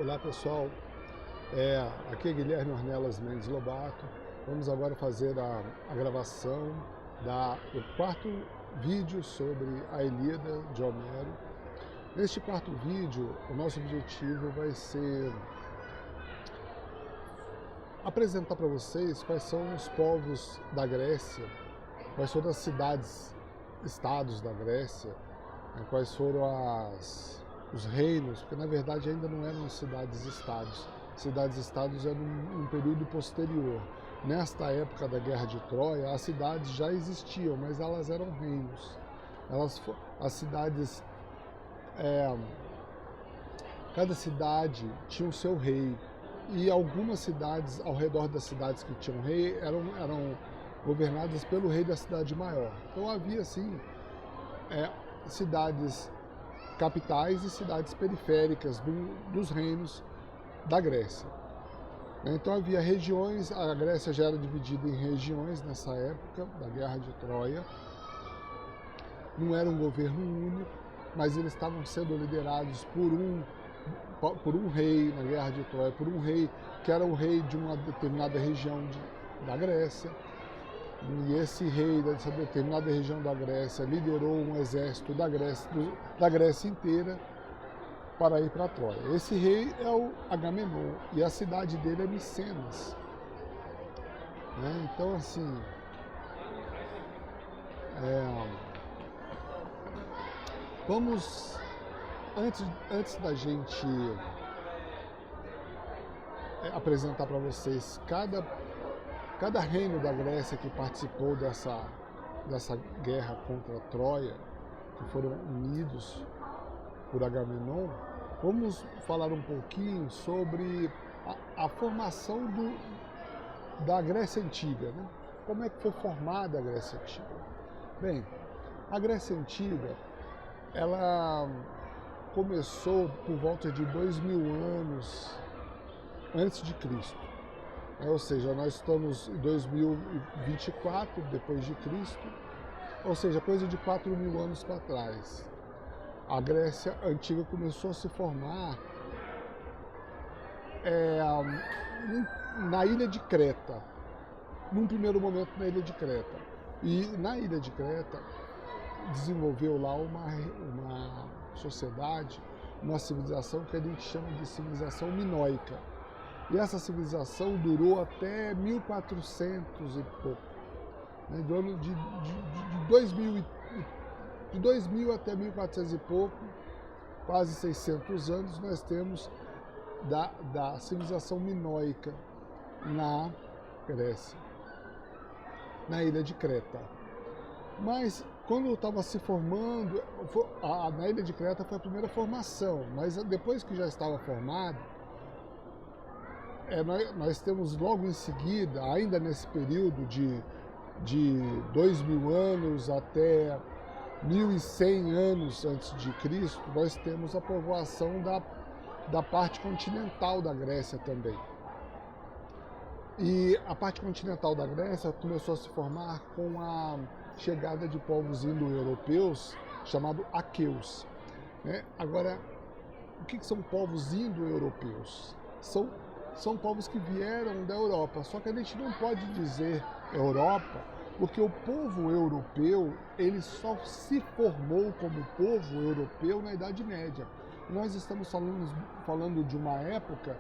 Olá pessoal, aqui é Guilherme Ornelas Mendes Lobato. Vamos agora fazer a gravação do quarto vídeo sobre a Ilíada de Homero. Neste quarto vídeo, o nosso objetivo vai ser apresentar para vocês quais são os povos da Grécia, quais foram as cidades, estados da Grécia, quais foram os reinos, porque na verdade ainda não eram cidades-estados. Cidades-estados eram um período posterior. Nesta época da Guerra de Troia, as cidades já existiam, mas elas eram reinos. As cidades, cada cidade tinha o seu rei, e algumas cidades ao redor das cidades que tinham rei eram governadas pelo rei da cidade maior. Então havia assim cidades capitais e cidades periféricas dos reinos da Grécia. Então havia regiões, a Grécia já era dividida em regiões nessa época da Guerra de Troia. Não era um governo único, mas eles estavam sendo liderados por um rei na Guerra de Troia, por um rei que era o rei de uma determinada região da Grécia. E esse rei dessa determinada região da Grécia liderou um exército da Grécia inteira para ir para Troia. Esse rei é o Agamenon e a cidade dele é Micenas. Então, assim, vamos, antes da gente apresentar para vocês cada reino da Grécia que participou dessa guerra contra Troia, que foram unidos por Agamenon, vamos falar um pouquinho sobre a formação da Grécia Antiga, né? Como é que foi formada a Grécia Antiga? Bem, a Grécia Antiga, ela começou por volta de 2000 anos antes de Cristo. Ou seja, nós estamos em 2024 depois de Cristo, ou seja, coisa de 4.000 anos para trás. A Grécia Antiga começou a se formar na ilha de Creta, num primeiro momento na ilha de Creta. E na ilha de Creta desenvolveu lá uma sociedade, uma civilização que a gente chama de civilização minoica. E essa civilização durou até 1400 e pouco. Do ano de 2000 até 1400 e pouco, quase 600 anos, nós temos da civilização minoica na Grécia, na ilha de Creta. Mas quando estava se formando, na ilha de Creta foi a primeira formação, mas depois que já estava formado, nós temos logo em seguida, ainda nesse período de 2000 anos até 1100 anos antes de Cristo, nós temos a povoação da parte continental da Grécia também. E a parte continental da Grécia começou a se formar com a chegada de povos indo-europeus chamados aqueus. Agora, o que são povos indo-europeus? São povos que vieram da Europa, só que a gente não pode dizer Europa, porque o povo europeu, ele só se formou como povo europeu na Idade Média. Nós estamos falando de uma época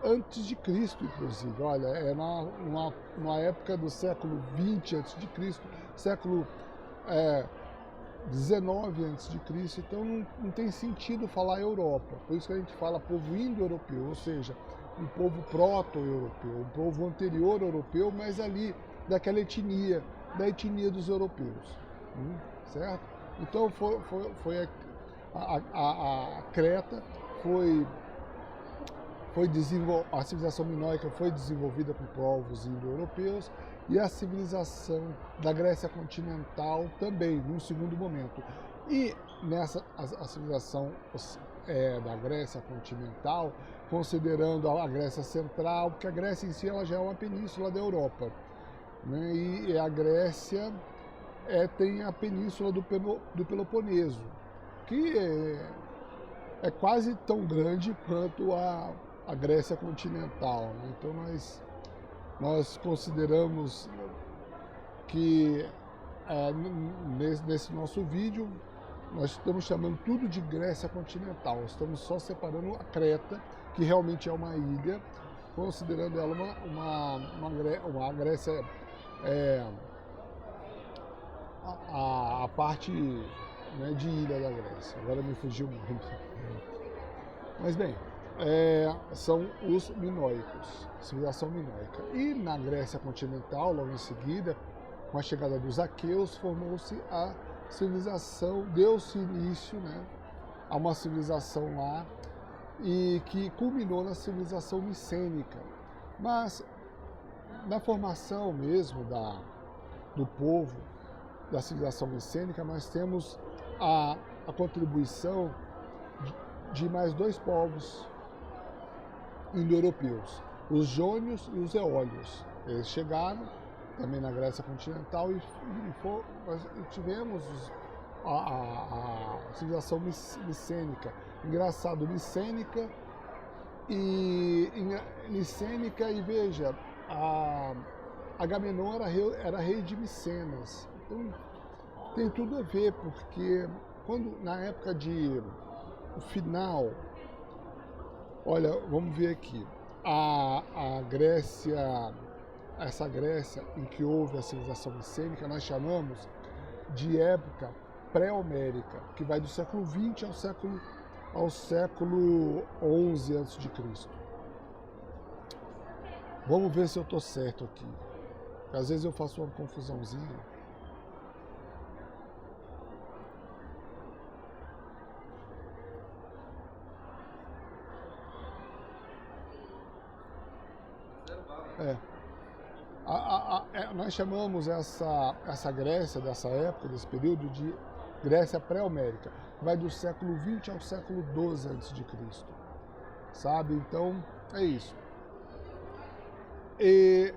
antes de Cristo, inclusive. Olha, é numa época do século XX antes de Cristo, século XIX antes de Cristo. Então não tem sentido falar Europa. Por isso que a gente fala povo indo-europeu, ou seja, um povo proto-europeu, um povo anterior europeu, mas ali daquela etnia, da etnia dos europeus, certo? Então a Creta a civilização minoica foi desenvolvida por povos indo-europeus e a civilização da Grécia continental também, num segundo momento. E a civilização da Grécia continental, considerando a Grécia central, porque a Grécia em si ela já é uma península da Europa, e a Grécia tem a península do Peloponeso, que é quase tão grande quanto a Grécia continental, né? Então nós consideramos que nesse nosso vídeo nós estamos chamando tudo de Grécia continental, estamos só separando a Creta, que realmente é uma ilha, considerando ela uma Grécia, a parte, né, de ilha da Grécia. Agora me fugiu muito. Mas bem, são os minoicos, civilização minoica. E na Grécia continental, logo em seguida, com a chegada dos aqueus, formou-se a civilização, deu-se início, né, a uma civilização lá, e que culminou na civilização micênica. Mas na formação mesmo do povo, da civilização micênica, nós temos a contribuição de mais dois povos indo-europeus, os jônios e os eólios. Eles chegaram também na Grécia continental e tivemos a civilização micênica. Engraçado, micênica e veja, Agamenon era rei de Micenas. Então tem tudo a ver, porque quando na época o final, olha, vamos ver aqui, a Grécia, essa Grécia em que houve a civilização micênica, nós chamamos de época pré-homérica, que vai do século XX ao século XI a.C. Vamos ver se eu estou certo aqui. Às vezes eu faço uma confusãozinha. Nós chamamos essa Grécia dessa época, desse período, de Grécia pré-homérica. Vai do século XX ao século XII a.C. Sabe? Então, é isso. E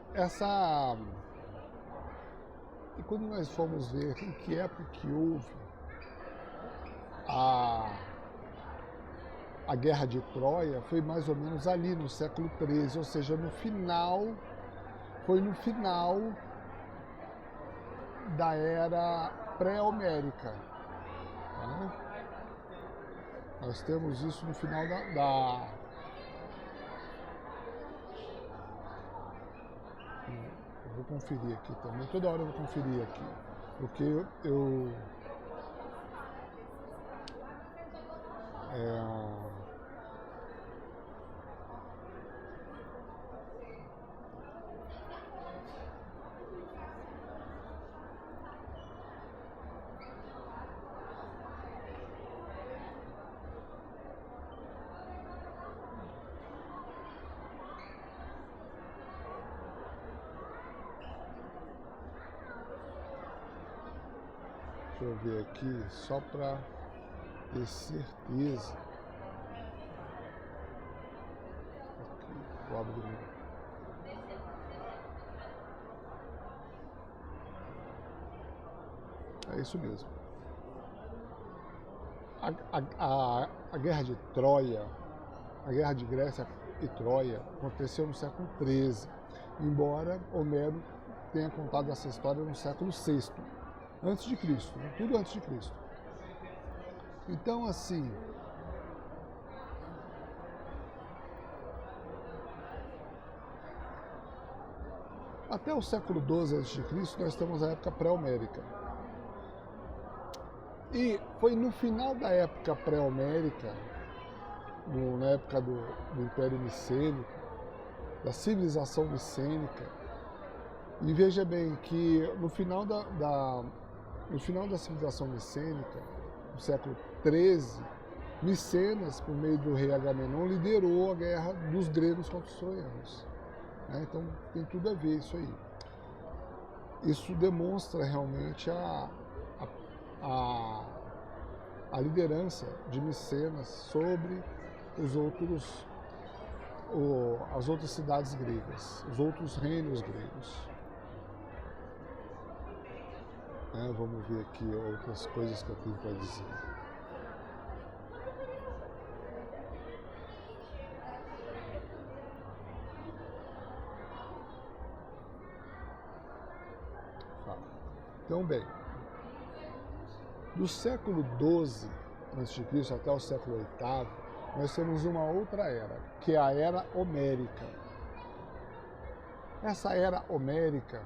quando nós formos ver em que época que houve a Guerra de Troia, foi mais ou menos ali no século XIII, ou seja, foi no final da era pré-homérica. Tá? Nós temos isso no final Eu vou conferir aqui também, toda hora eu vou conferir aqui, porque deixa eu ver aqui, só para ter certeza. Aqui, vou abrir. É isso mesmo. A Guerra de Troia, a Guerra de Grécia e Troia, aconteceu no século XIII, embora Homero tenha contado essa história no século VI. Antes de Cristo, né? Tudo antes de Cristo. Então, assim, até o século XII a.C., nós temos a época pré-homérica. E foi no final da época pré-homérica, na época do Império Micênico, da civilização micênica, e veja bem que no final da civilização micênica, no século XIII, Micenas, por meio do rei Agamenon, liderou a guerra dos gregos contra os troianos. Então tem tudo a ver isso aí. Isso demonstra realmente a liderança de Micenas sobre as outras cidades gregas, os outros reinos gregos. Vamos ver aqui outras coisas que eu tenho para dizer. Então, bem, do século XII a.C. até o século VIII, nós temos uma outra era, que é a Era Homérica. Essa Era Homérica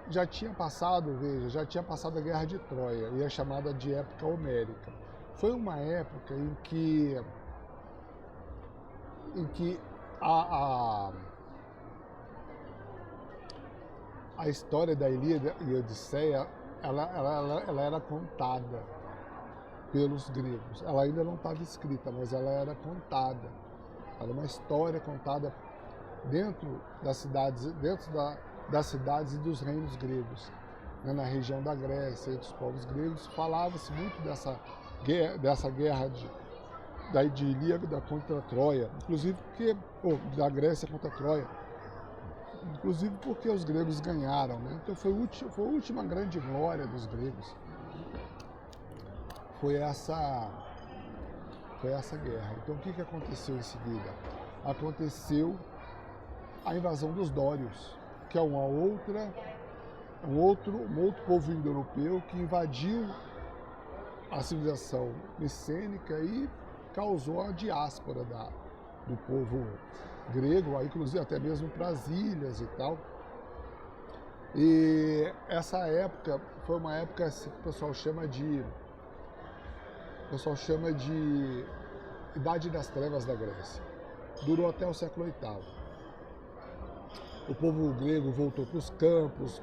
já tinha passado a Guerra de Troia, e é chamada de Época Homérica. Foi uma época em que a história da Ilíada e Odisseia ela era contada pelos gregos. Ela ainda não estava escrita, mas ela era contada. Era uma história contada dentro das cidades e dos reinos gregos. Na região da Grécia, entre os povos gregos, falava-se muito dessa guerra de Ilíada contra Troia, inclusive da Grécia contra Troia, inclusive porque os gregos ganharam, né? Então foi a última grande glória dos gregos. Foi essa guerra. Então o que aconteceu em seguida? Aconteceu a invasão dos dórios, que é um outro povo indo-europeu que invadiu a civilização micênica e causou a diáspora do povo grego, inclusive até mesmo para as ilhas e tal. E essa época foi uma época que o pessoal chama de Idade das Trevas da Grécia. Durou até o século VIII. O povo grego voltou para os campos,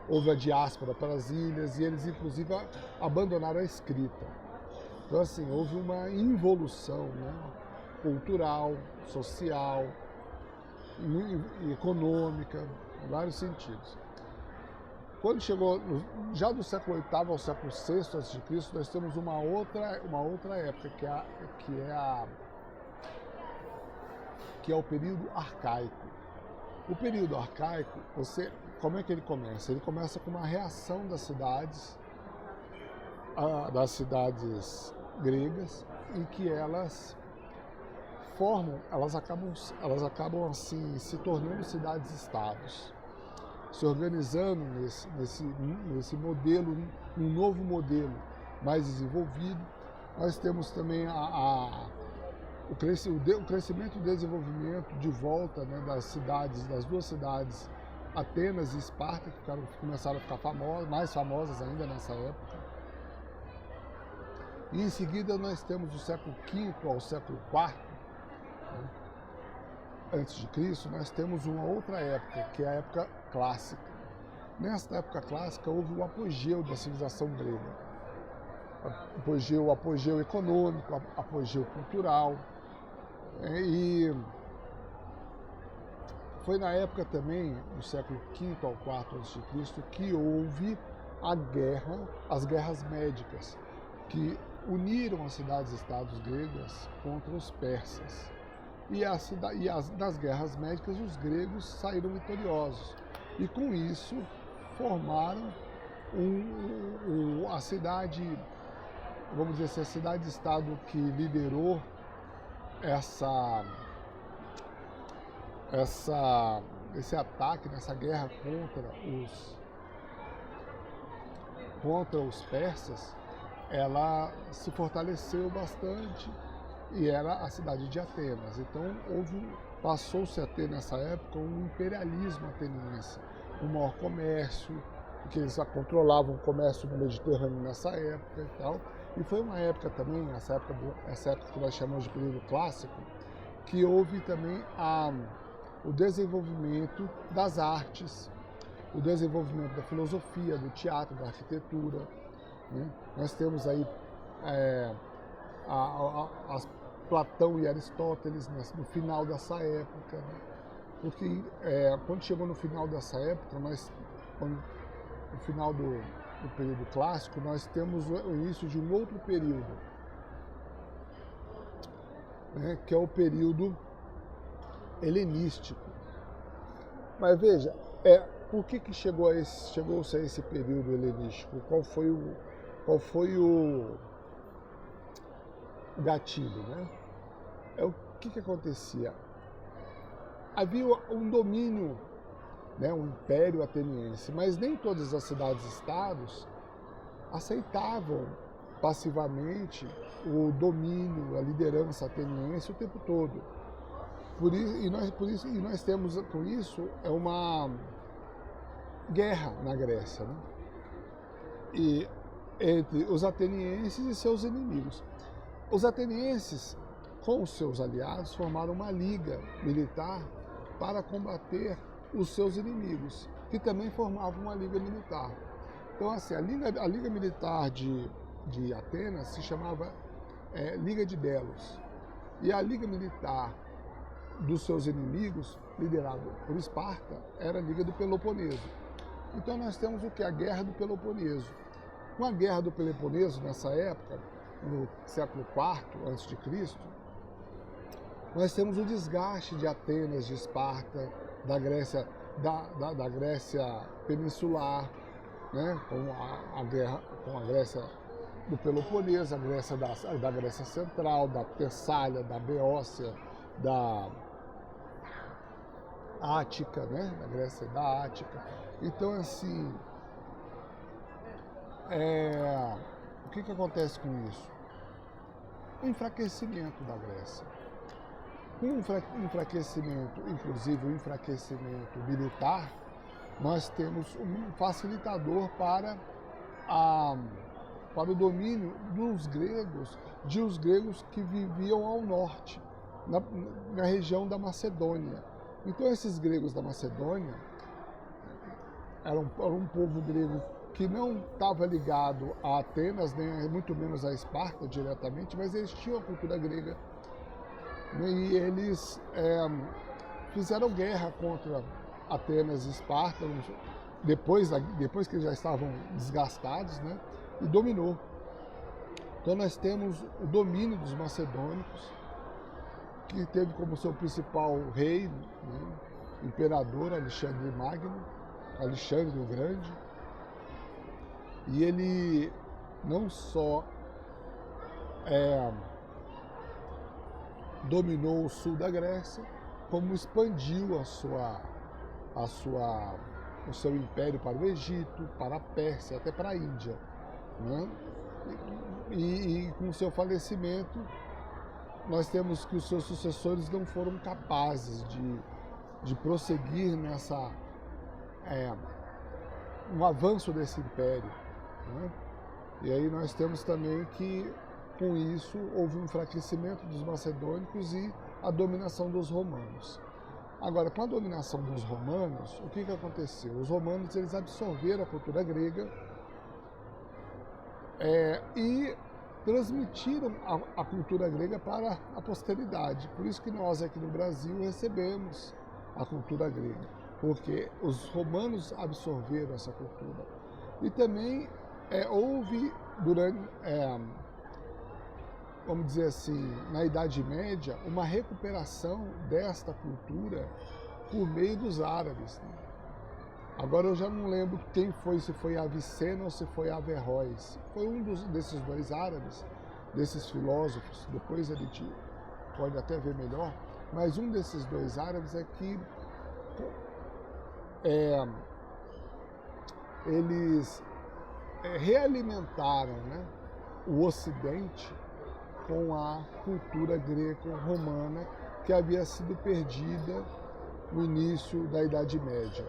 houve a diáspora para as ilhas, e eles inclusive abandonaram a escrita. Então assim, houve uma involução, né, cultural, social, econômica, em vários sentidos. Quando chegou, já do século VIII ao século VI a.C., nós temos uma outra época, que é o período arcaico. O período arcaico, como é que ele começa? Ele começa com uma reação das cidades gregas, em que elas acabam assim se tornando cidades-estados, se organizando nesse modelo, um novo modelo mais desenvolvido. Nós temos também o crescimento e desenvolvimento de volta, né, das duas cidades, Atenas e Esparta, que começaram a ficar mais famosas ainda nessa época. E em seguida nós temos do século V ao século IV, né, antes de Cristo, nós temos uma outra época, que é a época clássica. Nesta época clássica houve o apogeu da civilização grega. O apogeu econômico, apogeu cultural. E foi na época também, do século V ao IV a.C., que houve as guerras médicas, que uniram as cidades-estados gregas contra os persas. E nas guerras médicas os gregos saíram vitoriosos. E com isso formaram a cidade, vamos dizer assim, a cidade-estado que liderou esse ataque, nessa guerra contra os persas, ela se fortaleceu bastante e era a cidade de Atenas. Então passou-se a ter nessa época um imperialismo ateniense, um maior comércio, que eles controlavam o comércio no Mediterrâneo nessa época e tal. E foi uma época também, essa época que nós chamamos de período clássico, que houve também o desenvolvimento das artes, o desenvolvimento da filosofia, do teatro, da arquitetura, né? Nós temos aí Platão e Aristóteles no final dessa época, né? Porque quando chegou no final dessa época, no final do período clássico, nós temos o início de um outro período, né, que é o período helenístico. Mas veja, por que chegou-se a esse período helenístico? Qual foi o gatilho, né? O que acontecia? Havia um domínio né, um império ateniense, mas nem todas as cidades-estados aceitavam passivamente o domínio, a liderança ateniense o tempo todo. E nós temos com isso uma guerra na Grécia, né? E entre os atenienses e seus inimigos. Os atenienses, com os seus aliados, formaram uma liga militar para combater os seus inimigos, que também formavam uma liga militar. Então, assim, a liga militar de Atenas se chamava Liga de Delos. E a liga militar dos seus inimigos, liderada por Esparta, era a Liga do Peloponeso. Então nós temos o que? A Guerra do Peloponeso. Com a Guerra do Peloponeso, nessa época, no século IV a.C., nós temos o desgaste de Atenas, de Esparta, da Grécia, da Grécia peninsular, né? com a Grécia do Peloponeso, a Grécia da Grécia Central, da Tessália, da Beócia, da Ática, né? Da Grécia da Ática. Então, assim, o que acontece com isso? O enfraquecimento da Grécia. Com o enfraquecimento, inclusive o enfraquecimento militar, nós temos um facilitador para o domínio dos gregos, de os gregos que viviam ao norte, na região da Macedônia. Então esses gregos da Macedônia eram um povo grego que não estava ligado a Atenas, nem muito menos a Esparta diretamente, mas eles tinham a cultura grega. E eles fizeram guerra contra Atenas e Esparta, depois que eles já estavam desgastados, né? E dominou. Então nós temos o domínio dos macedônicos, que teve como seu principal rei, né, imperador Alexandre Magno, Alexandre o Grande, e ele não só dominou o sul da Grécia, como expandiu o seu império para o Egito, para a Pérsia, até para a Índia, né? E com o seu falecimento, nós temos que os seus sucessores não foram capazes de prosseguir um avanço desse império, né? E aí nós temos também que, com isso, houve um enfraquecimento dos macedônicos e a dominação dos romanos. Agora, com a dominação dos romanos, o que aconteceu? Os romanos eles absorveram a cultura grega e transmitiram a cultura grega para a posteridade. Por isso que nós aqui no Brasil recebemos a cultura grega, porque os romanos absorveram essa cultura. E também houve, vamos dizer assim, na Idade Média, uma recuperação desta cultura por meio dos árabes, né? Agora eu já não lembro quem foi, se foi Avicena ou se foi Averroes. Foi desses dois árabes, desses filósofos, depois a gente pode até ver melhor, mas um desses dois árabes é que eles realimentaram, né, o Ocidente com a cultura greco-romana que havia sido perdida no início da Idade Média.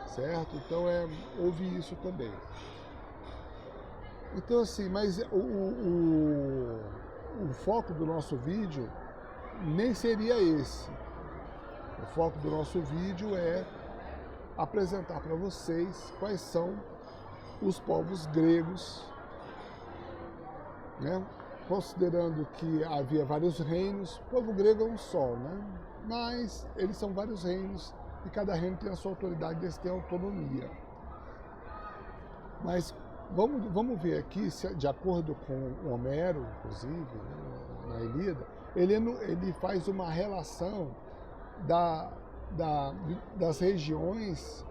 Certo? Então houve isso também. Então assim, mas o foco do nosso vídeo nem seria esse. O foco do nosso vídeo é apresentar para vocês quais são os povos gregos, né? Considerando que havia vários reinos, o povo grego é um só, né? Mas eles são vários reinos, e cada reino tem a sua autoridade, eles têm autonomia. Mas vamos ver aqui, de acordo com Homero, inclusive, né, na Ilíada, ele faz uma relação das regiões,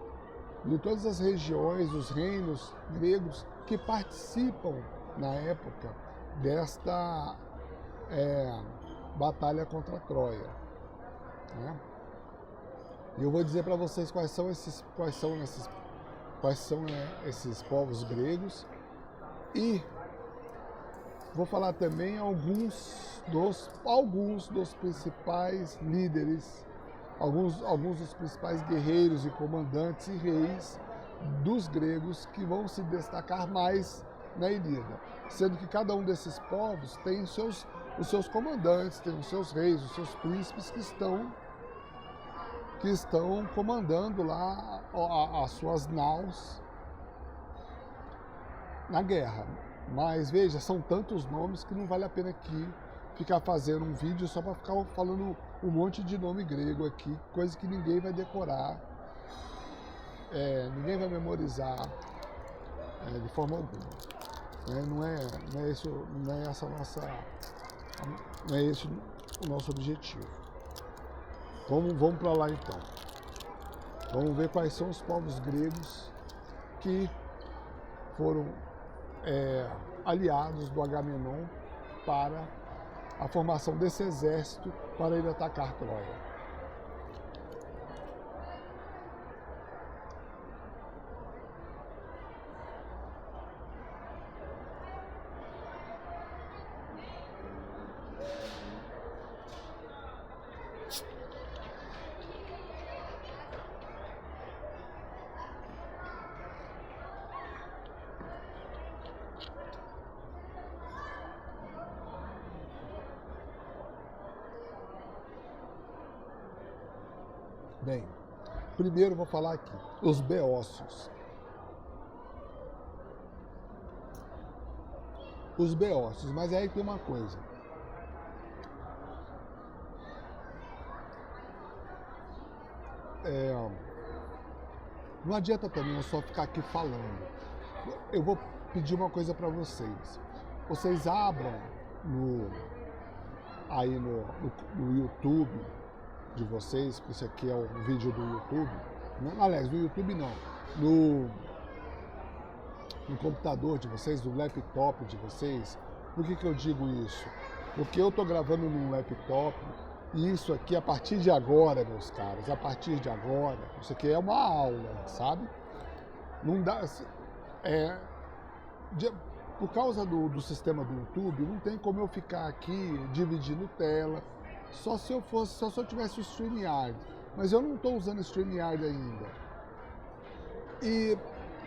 de todas as regiões, os reinos gregos que participam na época desta batalha contra Troia, né? E eu vou dizer para vocês quais são esses povos gregos, e vou falar também alguns dos principais líderes, alguns dos principais guerreiros e comandantes e reis dos gregos que vão se destacar mais na Ilíada, sendo que cada um desses povos tem os seus comandantes, tem os seus reis, os seus príncipes que estão comandando lá as suas naus na guerra. Mas veja, são tantos nomes que não vale a pena aqui ficar fazendo um vídeo só para ficar falando um monte de nome grego aqui, coisa que ninguém vai decorar, ninguém vai memorizar de forma alguma. Não é esse o nosso objetivo. Vamos para lá então. Vamos ver quais são os povos gregos que foram aliados do Agamenon para a formação desse exército para ele atacar Troia. Bem, primeiro vou falar aqui, os beócios. Os beócios, mas aí tem uma coisa. Não adianta também eu só ficar aqui falando. Eu vou pedir uma coisa para vocês. Vocês abram no YouTube de vocês, porque isso aqui é um vídeo do YouTube, aliás, do YouTube não, no computador de vocês, no laptop de vocês. Por que eu digo isso? Porque eu estou gravando num laptop e isso aqui, a partir de agora, meus caros, a partir de agora, isso aqui é uma aula, sabe? Não dá... por causa do sistema do YouTube, não tem como eu ficar aqui dividindo tela, só se eu tivesse o StreamYard, mas eu não estou usando o StreamYard ainda. E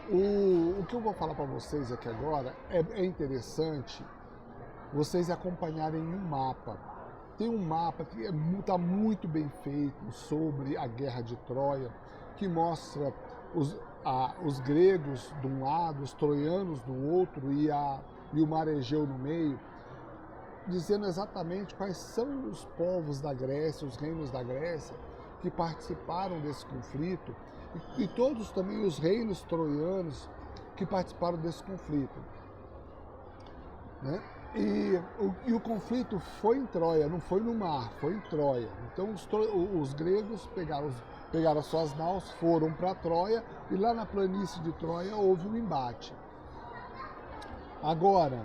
o que eu vou falar para vocês aqui agora é interessante vocês acompanharem um mapa. Tem um mapa que está muito bem feito sobre a Guerra de Troia, que mostra os gregos de um lado, os troianos do outro e o mar Egeu no meio, dizendo exatamente quais são os povos da Grécia, os reinos da Grécia, que participaram desse conflito, e todos também os reinos troianos que participaram desse conflito. Né? E o conflito foi em Troia, não foi no mar, foi em Troia. Então os gregos pegaram as suas naus, foram para Troia, e lá na planície de Troia houve um embate. Agora,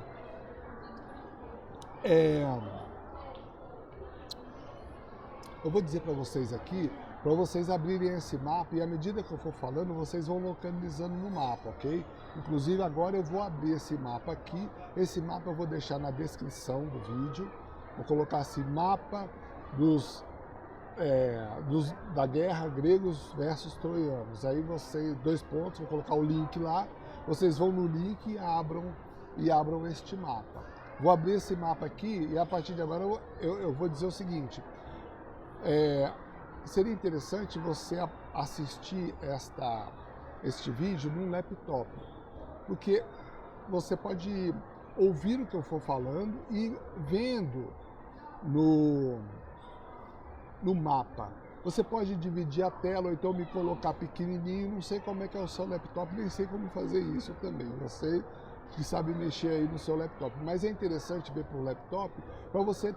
eu vou dizer para vocês aqui, para vocês abrirem esse mapa, e à medida que eu for falando, vocês vão localizando no mapa, ok? Inclusive agora eu vou abrir esse mapa aqui, esse mapa eu vou deixar na descrição do vídeo, vou colocar assim, mapa da guerra gregos versus troianos. Aí vocês, 2 pontos, vou colocar o link lá, vocês vão no link e abram este mapa. Vou abrir esse mapa aqui e a partir de agora eu vou dizer o seguinte, seria interessante você assistir este vídeo num laptop, porque você pode ouvir o que eu for falando e vendo no mapa. Você pode dividir a tela ou então me colocar pequenininho, não sei como é que é o seu laptop, nem sei como fazer isso também, você que sabe mexer aí no seu laptop, mas é interessante ver por laptop para você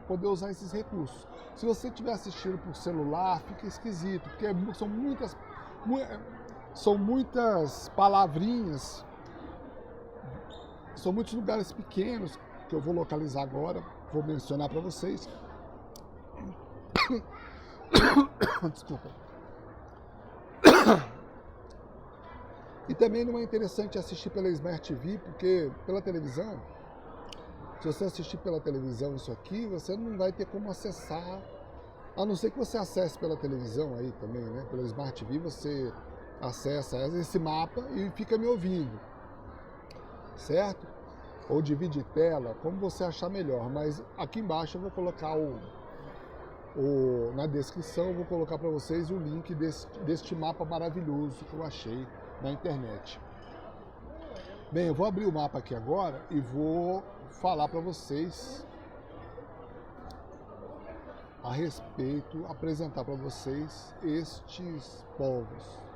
poder usar esses recursos. Se você estiver assistindo por celular, fica esquisito, porque são muitas palavrinhas, são muitos lugares pequenos que eu vou localizar agora, vou mencionar para vocês. Desculpa. E também não é interessante assistir pela Smart TV, porque pela televisão, se você assistir pela televisão isso aqui, você não vai ter como acessar, a não ser que você acesse pela televisão aí também, né? Pela Smart TV você acessa esse mapa e fica me ouvindo, certo? Ou divide tela, como você achar melhor, mas aqui embaixo eu vou colocar na descrição, eu vou colocar para vocês o link deste mapa maravilhoso que eu achei na internet. Bem, eu vou abrir o mapa aqui agora e vou falar para vocês a respeito, apresentar para vocês estes povos.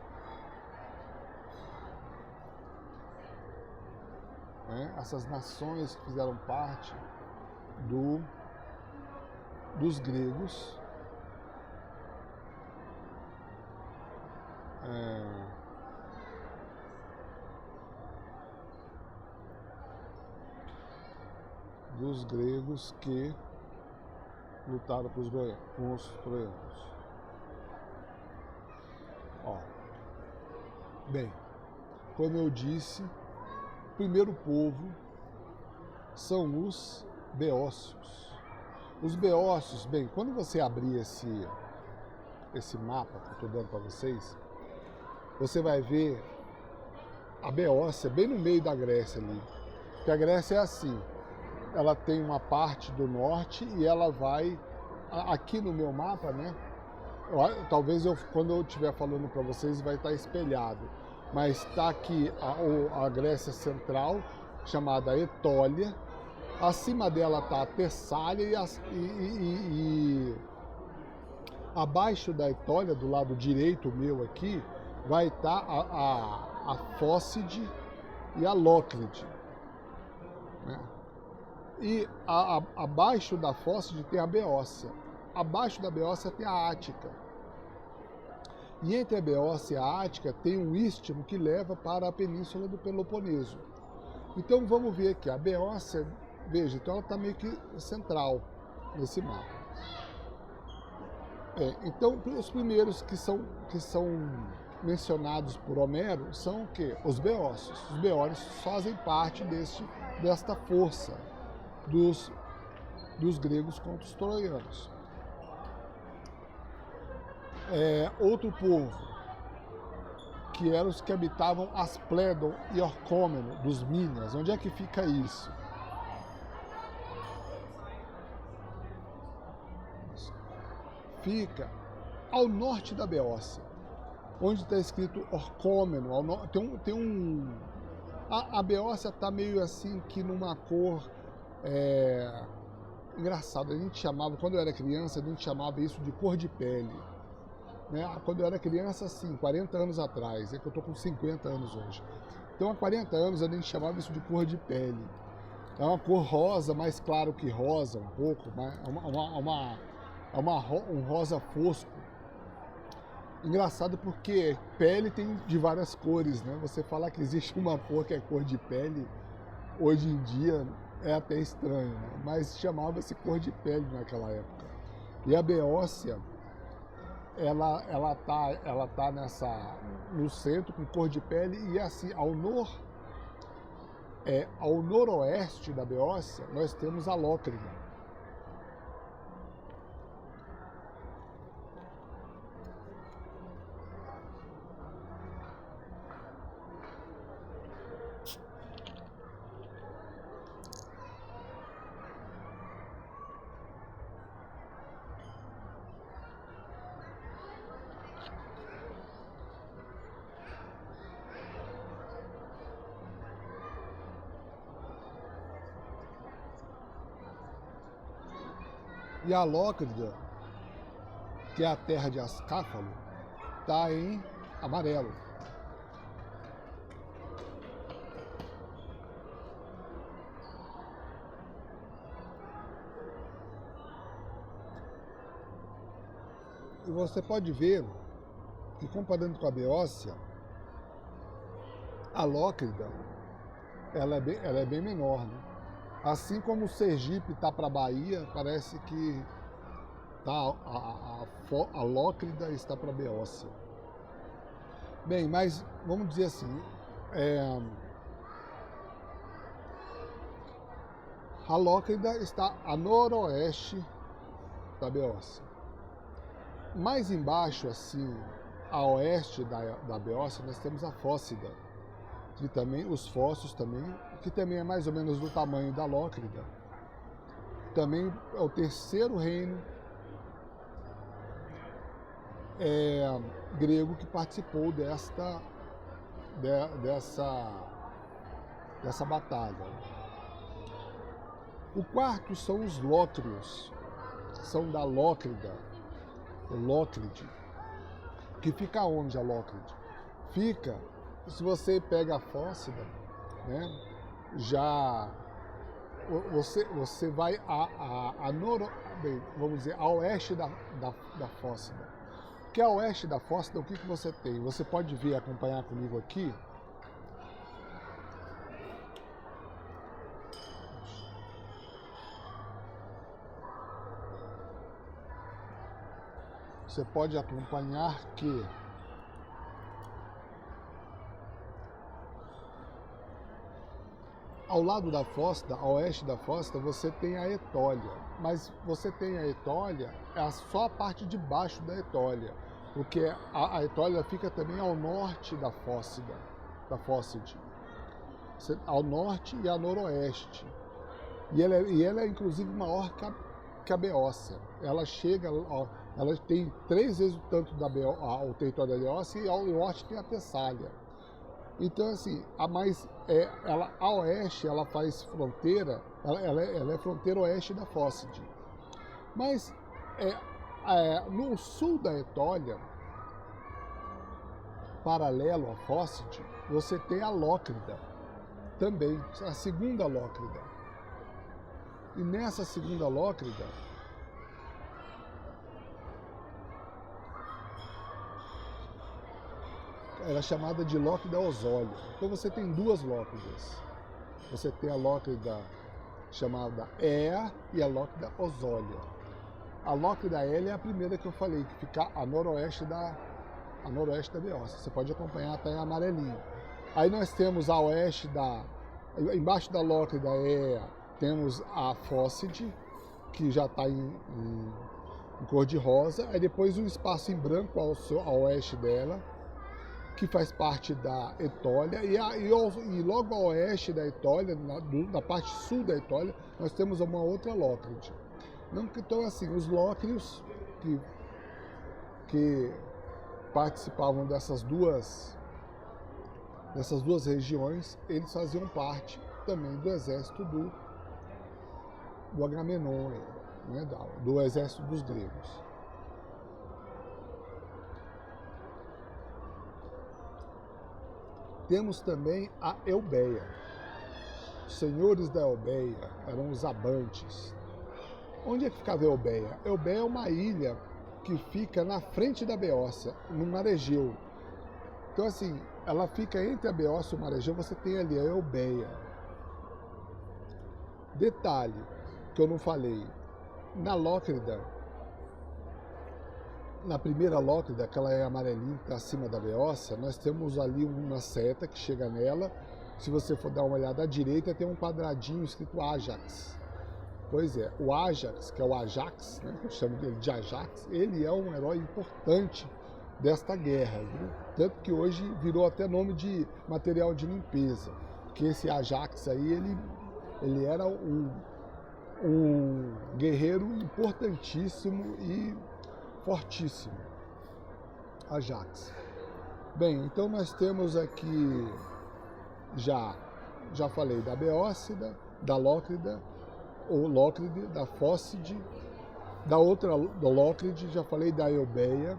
Essas nações que fizeram parte dos gregos, que lutaram com os troianos. Ó. Bem, como eu disse, o primeiro povo são os beócios. Os beócios, bem, quando você abrir esse mapa que eu estou dando para vocês, você vai ver a Beócia bem no meio da Grécia ali. Porque a Grécia é assim, ela tem uma parte do norte e ela vai, aqui no meu mapa, né? Talvez quando eu estiver falando para vocês vai estar espelhado, mas está aqui a Grécia Central, chamada Etólia, acima dela está a Tessália e abaixo da Etólia, do lado direito meu aqui, vai estar a Fócide e a Lócride, né? E abaixo da Fócide tem a Beócia. Abaixo da Beócia tem a Ática. E entre a Beócia e a Ática tem um istmo que leva para a península do Peloponeso. Então vamos ver aqui, a Beócia, veja, então ela está meio que central nesse mapa. Então os primeiros que são mencionados por Homero são o quê? Os beócios. Os beócios fazem parte desta força dos gregos contra os troianos. Outro povo, que eram os que habitavam Asplédon e Orcômeno, dos Minas. Onde é que fica isso? Fica ao norte da Beócia, onde está escrito Orcômeno. A Beócia está meio assim que numa cor engraçado. A gente chamava, quando eu era criança, a gente chamava isso de cor de pele. Né? Quando eu era criança, assim, 40 anos atrás, é que eu estou com 50 anos hoje. Então, há 40 anos, a gente chamava isso de cor de pele. É uma cor rosa, mais claro que rosa, um pouco, um rosa fosco. Engraçado porque pele tem de várias cores, né? Você falar que existe uma cor que é cor de pele, hoje em dia é até estranho, né? Mas chamava-se cor de pele naquela época. E a Beócia, ela tá no centro com cor de pele e assim, ao noroeste da Beócia, nós temos a Lócrida. E a Lócrida, que é a terra de Ascáfalo, está em amarelo. E você pode ver que, comparando com a Beócia, a Lócrida ela é bem menor, né? Assim como o Sergipe está para a Bahia, parece que tá? A Lócrida está para a Beócia. Bem, mas vamos dizer assim, a Lócrida está a noroeste da Beócia. Mais embaixo, assim, a oeste da Beócia, nós temos a Fócida, que também, os fósseis também, que também é mais ou menos do tamanho da Lócrida. Também é o terceiro reino grego que participou dessa batalha. O quarto são os Lócrios, são da Lócrida, o Lócride, que fica onde a Lócride? Fica, se você pega a Fócida, né, já você vai vamos dizer, a oeste da Fócida. Que a oeste da Fócida, o que você tem? Você pode vir acompanhar comigo aqui. Você pode acompanhar que ao lado da Fócida, a oeste da Fócida, você tem a Etólia. Mas você tem a Etólia, só a parte de baixo da Etólia. Porque a Etólia fica também ao norte da Fócida, da Fócide. Ao norte e a noroeste. E ela é inclusive maior que a Beócia. Ela chega, ela tem 3 vezes o tanto o território da Beócia e ao norte tem a Tessália. Então, assim, a oeste, ela faz fronteira, ela é fronteira oeste da Fócide. Mas no sul da Etólia, paralelo à Fócide, você tem a Lócrida, também, a segunda Lócrida. E nessa segunda Lócrida, ela é chamada de Lócrida Osólia. Então você tem 2 Lócridas. Você tem a Lócrida chamada Ea e a Lócrida Osólia. A Lócrida Ea é a primeira que eu falei, que fica a noroeste da Beócia. Você pode acompanhar até em amarelinho. Aí nós temos a oeste embaixo da Lócrida Ea, temos a Fócide, que já está em cor de rosa. Aí depois um espaço em branco ao oeste dela, que faz parte da Etólia, e logo a oeste da Etólia, na parte sul da Etólia, nós temos uma outra Lócride. Então, assim, os Lócrios que participavam dessas duas regiões, eles faziam parte também do exército do Agamenon, né, do exército dos gregos. Temos também a Eubeia. Os senhores da Eubeia eram os Abantes. Onde é que ficava a Eubeia? Eubeia é uma ilha que fica na frente da Beócia, no Mar Egeu. Então, assim, ela fica entre a Beócia e o Mar Egeu, você tem ali a Eubeia. Detalhe que eu não falei, na Lócrida, na primeira Lócrida, que ela é amarelinha, que está acima da Beócia, nós temos ali uma seta que chega nela. Se você for dar uma olhada à direita, tem um quadradinho escrito Ajax. Pois é, o Ajax, que é o Ajax, né, que eu chamo dele de Ajax, ele é um herói importante desta guerra, viu? Tanto que hoje virou até nome de material de limpeza, que esse Ajax aí, ele era um guerreiro importantíssimo e fortíssimo, Ajax. Bem, então nós temos aqui, já falei da Beócida, da Lócrida, ou Lócride, da Fócide, da outra do Lócride, já falei da Eubeia.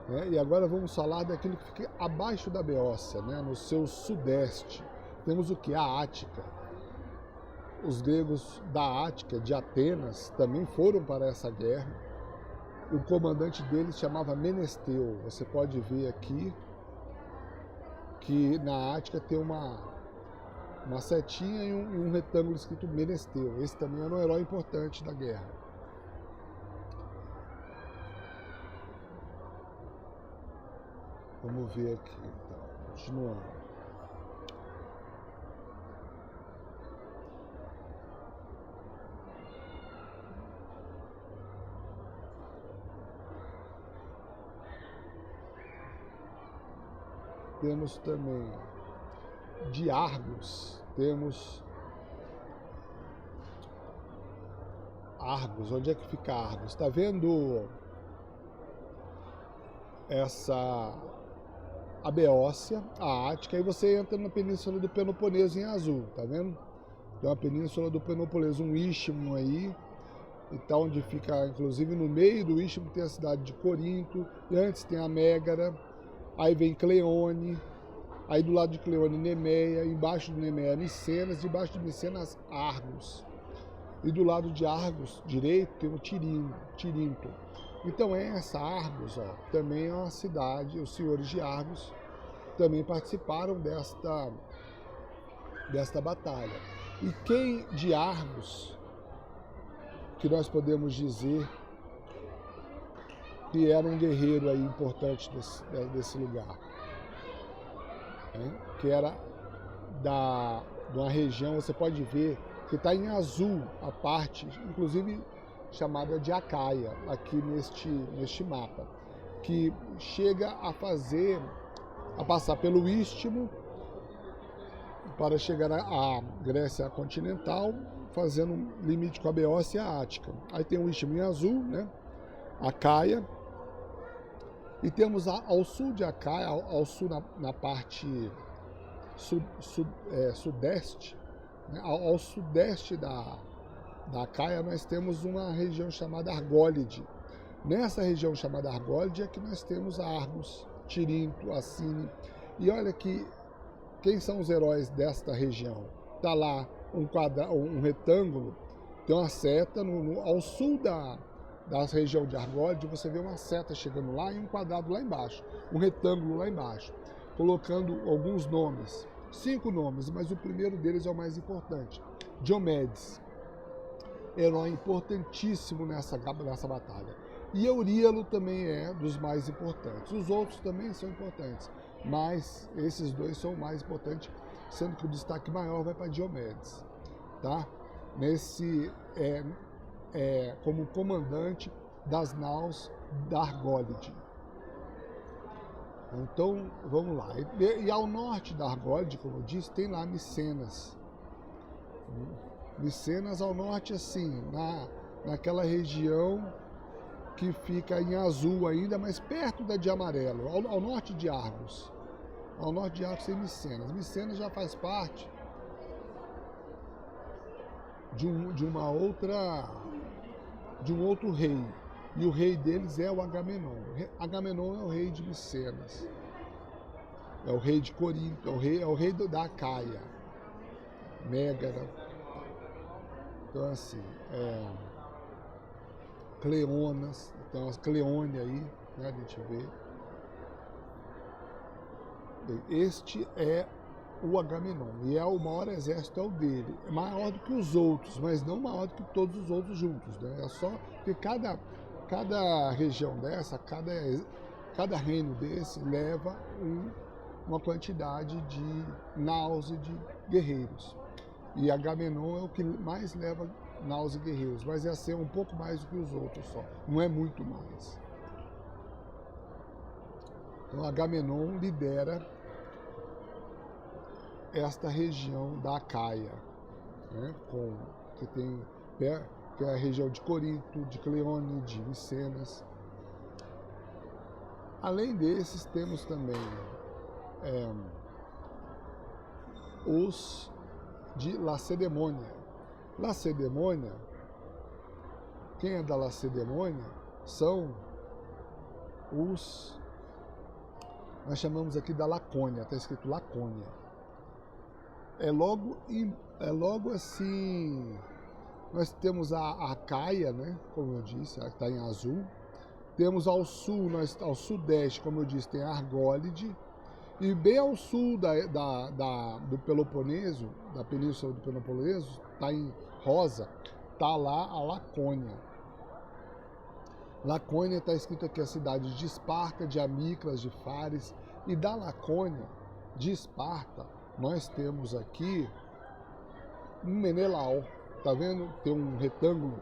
Né? E agora vamos falar daquilo que fica abaixo da Beócia, né? No seu sudeste. Temos o que? A Ática. Os gregos da Ática, de Atenas, também foram para essa guerra. O comandante deles chamava Menesteu. Você pode ver aqui que na Ática tem uma uma setinha e um retângulo escrito Menesteu. Esse também era um herói importante da guerra. Vamos ver aqui, então, continuando. Temos também de Argos, temos Argos. Onde é que fica Argos? Está vendo a Beócia, a Ática, aí você entra na Península do Peloponeso em azul, tá vendo? Tem uma Península do Peloponeso, um istmo aí, e tá onde fica, inclusive no meio do istmo tem a cidade de Corinto, e antes tem a Mégara, aí vem Cleone, aí do lado de Cleone Nemeia, embaixo de Nemeia Micenas, debaixo de Micenas Argos. E do lado de Argos, direito, tem o Tirinto. Então essa Argos, ó, também é uma cidade, os senhores de Argos também participaram desta batalha. E quem de Argos, que nós podemos dizer que era um guerreiro aí importante desse lugar, né? Que era de uma região, você pode ver que está em azul a parte, inclusive chamada de Acaia, aqui neste mapa, que chega a passar pelo istmo para chegar à Grécia continental, fazendo um limite com a Beócia e a Ática. Aí tem o istmo em azul, né? Acaia, e temos ao sul de Acaia, ao sul na parte sudeste, né? Ao sudeste da Acaia nós temos uma região chamada Argólide. Nessa região chamada Argólide é que nós temos Argos, Tirinto, Acine. E olha que quem são os heróis desta região? Está lá um retângulo, tem uma seta ao sul da região de Argólide, você vê uma seta chegando lá e um quadrado lá embaixo, um retângulo lá embaixo, colocando alguns nomes, 5 nomes, mas o primeiro deles é o mais importante, Diomedes. Herói importantíssimo nessa batalha. E Euríalo também é dos mais importantes. Os outros também são importantes, mas esses dois são mais importantes, sendo que o destaque maior vai para Diomedes, tá? Como comandante das naus da Argólide. Então, vamos lá. E ao norte da Argólide, como eu disse, tem lá Micenas. Micenas ao norte, assim, naquela região que fica em azul ainda, mas perto da de amarelo, ao norte de Argos. Ao norte de Argos tem Micenas. Micenas já faz parte de um outro rei. E o rei deles é o Agamenon. Agamenon é o rei de Micenas. É o rei de Corinto, é o rei da Acaia. Mégara. Então, assim, Cleonas, então as Cleone aí, né, a gente vê. Este é o Agamenon, e o maior exército é o dele. É maior do que os outros, mas não maior do que todos os outros juntos, né? É só que cada região dessa, cada reino desse leva uma quantidade de naus e de guerreiros. E Agamenon é o que mais leva naus e guerreiros, mas ia ser um pouco mais do que os outros só, não é muito mais. Então Agamenon lidera esta região da Acaia, né, que é a região de Corinto, de Cleone, de Micenas. Além desses, temos também os de Lacedemônia. Lacedemônia, quem é da Lacedemônia são nós chamamos aqui da Lacônia, está escrito Lacônia. É logo assim, nós temos a Acaia, né, como eu disse, ela está em azul. Temos ao sul, ao sudeste, como eu disse, tem a Argólide. E bem ao sul do Peloponeso, da península do Peloponeso, está em rosa, está lá a Lacônia. Lacônia está escrito aqui a cidade de Esparta, de Amíclas, de Fares. E da Lacônia, de Esparta, nós temos aqui um Menelau. Está vendo? Tem um retângulo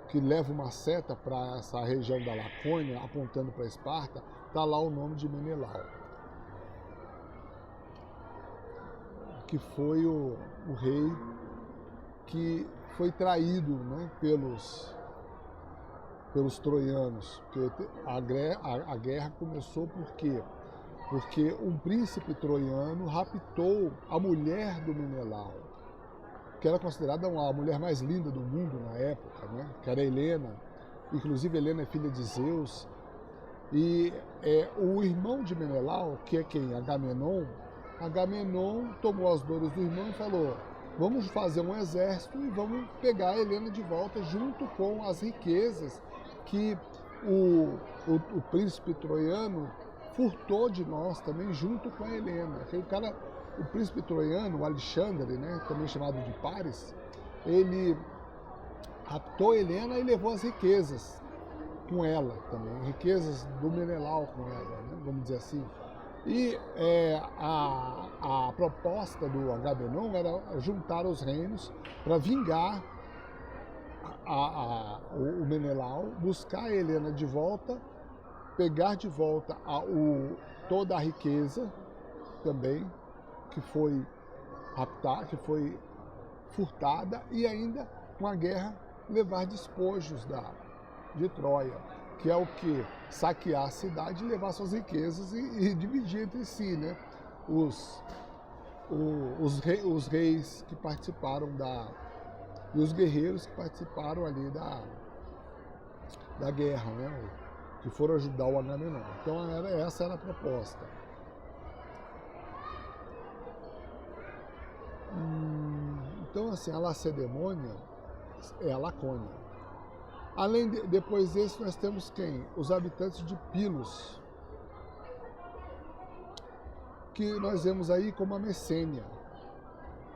que leva uma seta para essa região da Lacônia, apontando para Esparta. Está lá o nome de Menelau, que foi o rei que foi traído, né, pelos troianos. Porque a guerra começou por quê? Porque um príncipe troiano raptou a mulher do Menelau, que era considerada a mulher mais linda do mundo na época, né? Que era Helena. Inclusive Helena é filha de Zeus. E o irmão de Menelau, que é quem? Agamenon tomou as dores do irmão e falou: vamos fazer um exército e vamos pegar a Helena de volta, junto com as riquezas que o príncipe troiano furtou de nós também, junto com a Helena. O príncipe troiano, o Alexandre, né, também chamado de Paris, ele raptou a Helena e levou as riquezas com ela também, riquezas do Menelau com ela, né, vamos dizer assim. E a proposta do Agamenon era juntar os reinos para vingar o Menelau, buscar a Helena de volta, pegar de volta toda a riqueza também que foi raptada, que foi furtada, e ainda com a guerra levar despojos de Troia, que é o que? Saquear a cidade, levar suas riquezas e dividir entre si, né? Os reis que participaram e os guerreiros que participaram ali da guerra, né? Que foram ajudar o Agamenon. Então essa era a proposta. Então assim, a Lacedemônia é a Lacônia. Depois desse, nós temos quem? Os habitantes de Pilos, que nós vemos aí como a Messênia.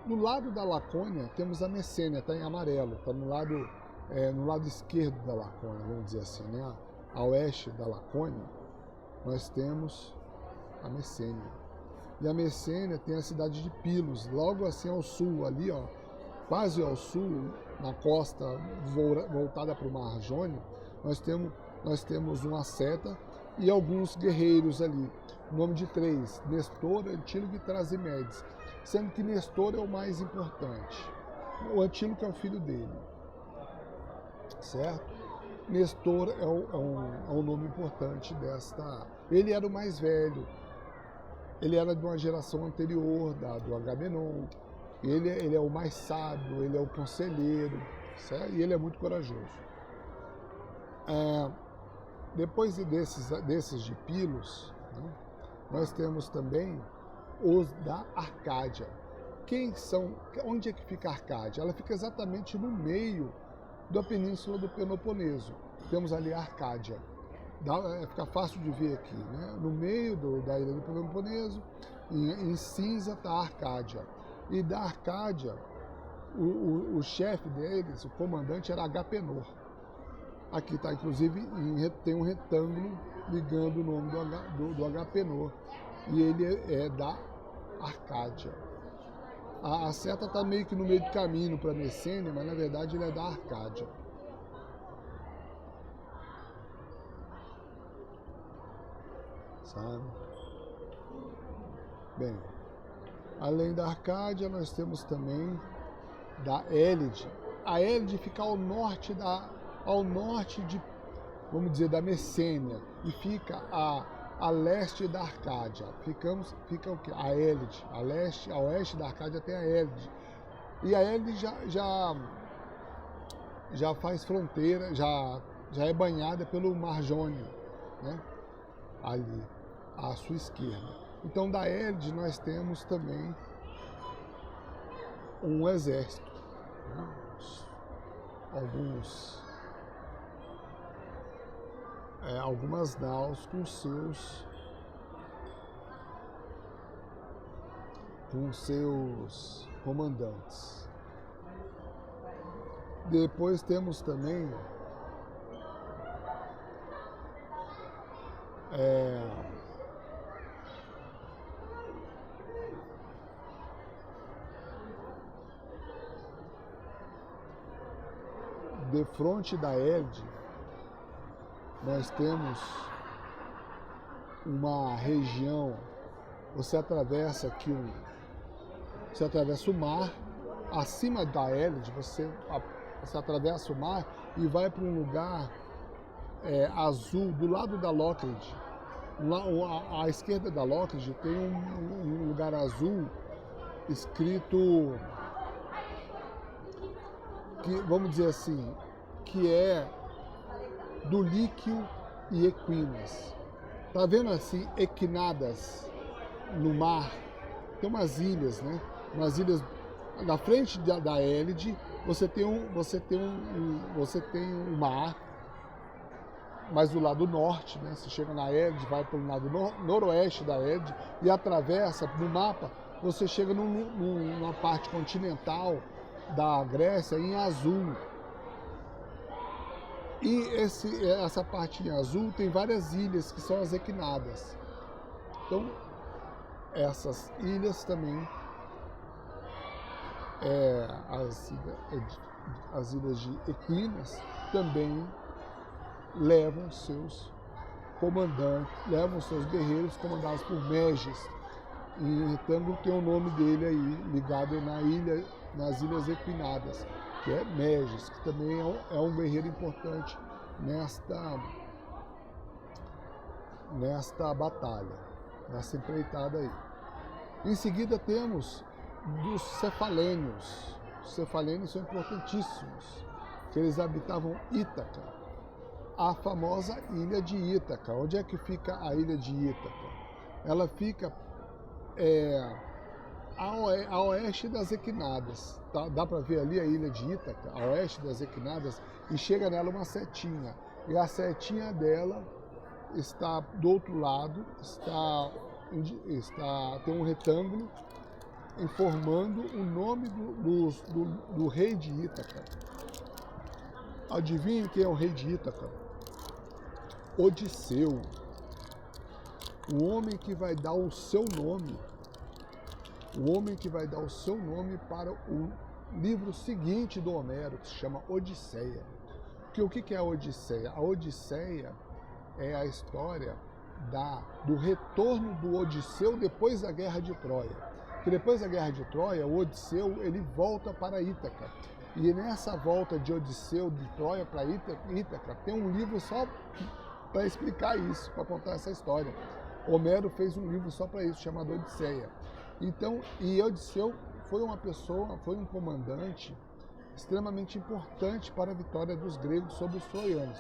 No lado da Lacônia temos a Messênia, está em amarelo, está no lado esquerdo da Lacônia, vamos dizer assim, né? A oeste da Lacônia, nós temos a Messênia. E a Messênia tem a cidade de Pilos, logo assim ao sul, ali, ó, quase ao sul, na costa voltada para o Mar Jônio, nós temos uma seta e alguns guerreiros ali. O nome de 3, Nestor, Antíloco e Trasimedes, sendo que Nestor é o mais importante. O Antíloco é o filho dele, certo? Nestor é um nome importante desta... Ele era o mais velho, ele era de uma geração anterior do Agamenon. Ele é o mais sábio, ele é o conselheiro, certo? E ele é muito corajoso. Depois desses de Pilos, né, nós temos também os da Arcádia. Onde é que fica a Arcádia? Ela fica exatamente no meio da península do Peloponeso. Temos ali a Arcádia. Fica fácil de ver aqui, né? No meio da ilha do Peloponeso, em cinza, está a Arcádia. E da Arcádia, o chefe deles, o comandante, era Agapenor. Aqui está, inclusive, tem um retângulo ligando o nome do Agapenor. E ele é da Arcádia. A seta está meio que no meio do caminho para Messênia, mas na verdade ele é da Arcádia. Sabe? Bem, além da Arcádia, nós temos também da Élide. A Élide fica ao norte vamos dizer, da Messênia, e fica a leste da Arcádia. Fica o quê? A Élide. A oeste da Arcádia tem a Élide. E a Élide já faz fronteira, já é banhada pelo Mar Jônio, né? Ali, à sua esquerda. Então, da Élide nós temos também um exército, né? Algumas naus com seus com seus comandantes. Depois temos também de frente da Elde, nós temos uma região, você atravessa o mar, acima da Elde, você atravessa o mar e vai para um lugar azul, do lado da Lockheed. À esquerda da Lockheed tem um lugar azul escrito, que, vamos dizer assim, que é do Líquio e Equinas. Tá vendo assim, equinadas no mar? Tem umas ilhas, né? Umas ilhas na frente da Hélide, você tem um mar, mas do lado norte, né? Você chega na Hélide, vai pelo lado noroeste da Hélide e atravessa no mapa, você chega numa parte continental da Grécia em azul. E essa parte em azul tem várias ilhas que são as equinadas. Então, essas ilhas também, as ilhas de Equinas, também levam seus comandantes, levam seus guerreiros comandados por Meges. E em retângulo tem o nome dele aí, ligado nas ilhas Equinadas, que é Meges, que também é um guerreiro importante nesta batalha, nessa empreitada aí. Em seguida temos dos Cefalênios. Os Cefalênios são importantíssimos, que eles habitavam Ítaca, a famosa ilha de Ítaca. Onde é que fica a ilha de Ítaca? Ela fica a oeste das Equinadas. Dá para ver ali a ilha de Ítaca, a oeste das Equinadas, e chega nela uma setinha. E a setinha dela está do outro lado, tem um retângulo informando o nome do rei de Ítaca. Adivinha quem é o rei de Ítaca? Odisseu. O homem que vai dar o seu nome. O homem que vai dar o seu nome para o livro seguinte do Homero, que se chama Odisseia. Porque o que é a Odisseia? A Odisseia é a história do retorno do Odisseu depois da Guerra de Troia. Porque depois da Guerra de Troia, o Odisseu ele volta para Ítaca. E nessa volta de Odisseu de Troia para Ítaca, tem um livro só para explicar isso, para contar essa história. Homero fez um livro só para isso, chamado Odisseia. Então, e Odisseu foi um comandante extremamente importante para a vitória dos gregos sobre os troianos.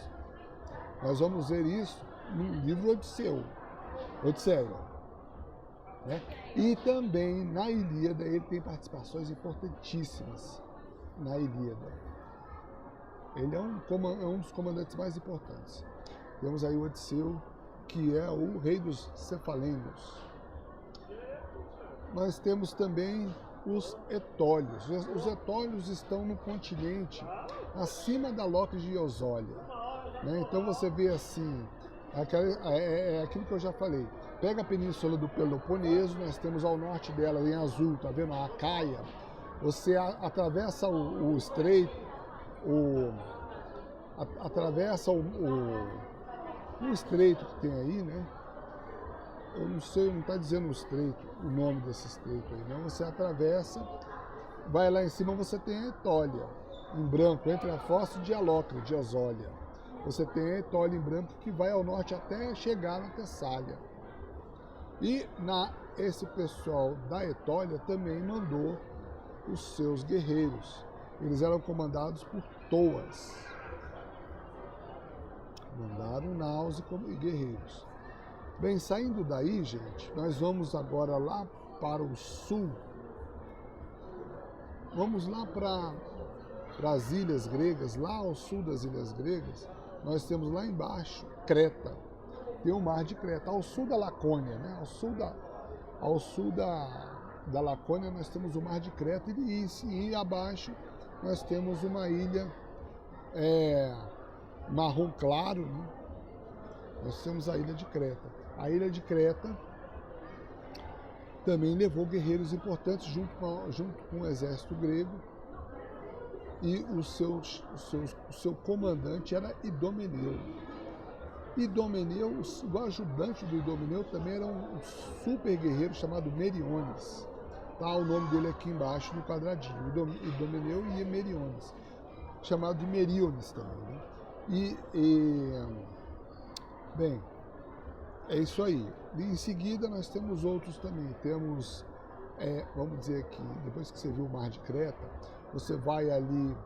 Nós vamos ver isso no livro Odisseia. Né? E também na Ilíada ele tem participações importantíssimas na Ilíada. Ele é um dos comandantes mais importantes. Temos aí o Odisseu, que é o rei dos Cefalênios. Nós temos também os etólios. Os etólios estão no continente acima da Lóquide de Eusólia. Né? Então você vê assim, aquilo que eu já falei. Pega a península do Peloponeso, nós temos ao norte dela, em azul, tá vendo? A Acaia. Você atravessa o estreito, atravessa o estreito que tem aí, né? Eu não sei, não está dizendo o nome desse estreito aí, não. Você atravessa, vai lá em cima, você tem a Etólia, em branco, entre a fossa de Alócra, de Eusólia. Você tem a Etólia em branco que vai ao norte até chegar na Tessália. E esse pessoal da Etólia também mandou os seus guerreiros. Eles eram comandados por Toas. Mandaram naus e guerreiros. Bem, saindo daí, gente, nós vamos agora lá para o sul. Vamos lá para as ilhas gregas, lá ao sul das ilhas gregas, nós temos lá embaixo Creta. Tem o mar de Creta, ao sul da Lacônia, né? ao sul da Lacônia nós temos o Mar de Creta e abaixo nós temos uma ilha marrom claro, né? Nós temos a ilha de Creta. A ilha de Creta também levou guerreiros importantes junto com o exército grego, e o seu comandante era Idomeneu. Idomeneu, o ajudante do Idomeneu também era um super guerreiro chamado Meriones. Tá o nome dele aqui embaixo no quadradinho, Idomeneu e Meriones, chamado de Meriones também, né? Bem, é isso aí. E em seguida nós temos outros também. Temos, vamos dizer aqui, depois que você viu o Mar de Creta, você vai ali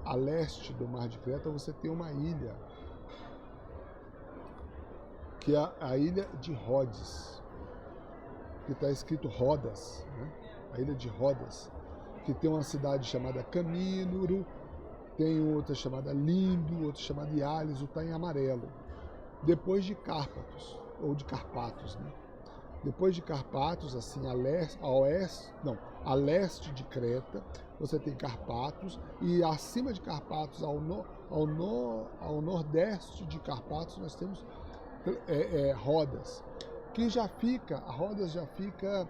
a leste do Mar de Creta, você tem uma ilha, que é a ilha de Rhodes, que está escrito Rodas, né? A ilha de Rodas, que tem uma cidade chamada Camínuro, tem outra chamada Lindo, outra chamada Iáliso, está em amarelo. Depois de Cárpatos, ou de Carpatos, né? Depois de Carpatos, assim, a leste de Creta, você tem Carpatos, e acima de Carpatos, ao nordeste de Carpatos, nós temos Rodas, que Rodas já fica